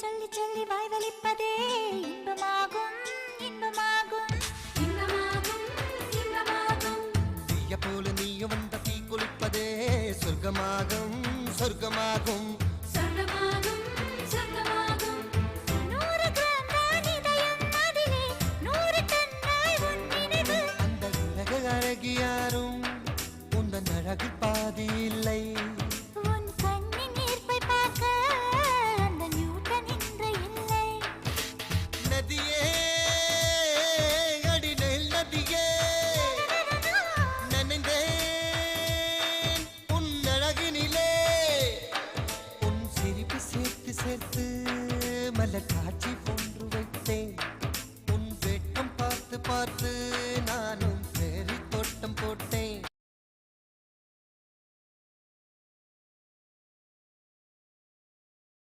சொல்லி சொல்லி வாய் வலிப்பதே இன்பமாகும் இன்பமாகும் இன்பமாகும் இன்பமாகும் தீய போல நீயும் வந்த தீ குளிப்பதே சொர்க்கமாகும் சொர்க்கமாகும் சொர்க்கமாகும் சொர்க்கமாகும் 100 கிராம் தான் இதயம் அதிலே 100 டன்னாய் உன் நினைவு அந்த உலக அழகி யாரும் உந்தன் அழகு பாதி இல்லை உன் கண்ணின் ஈர்ப்பை பார்க்க அந்த நியூட்டன் இன்று இல்லை நதியே அடிநெல் நதியே நனைந்தேன் உன் அழகினிலே உன் சிரிப்பு சேர்த்து சேர்த்து மலர் காட்சி பொன்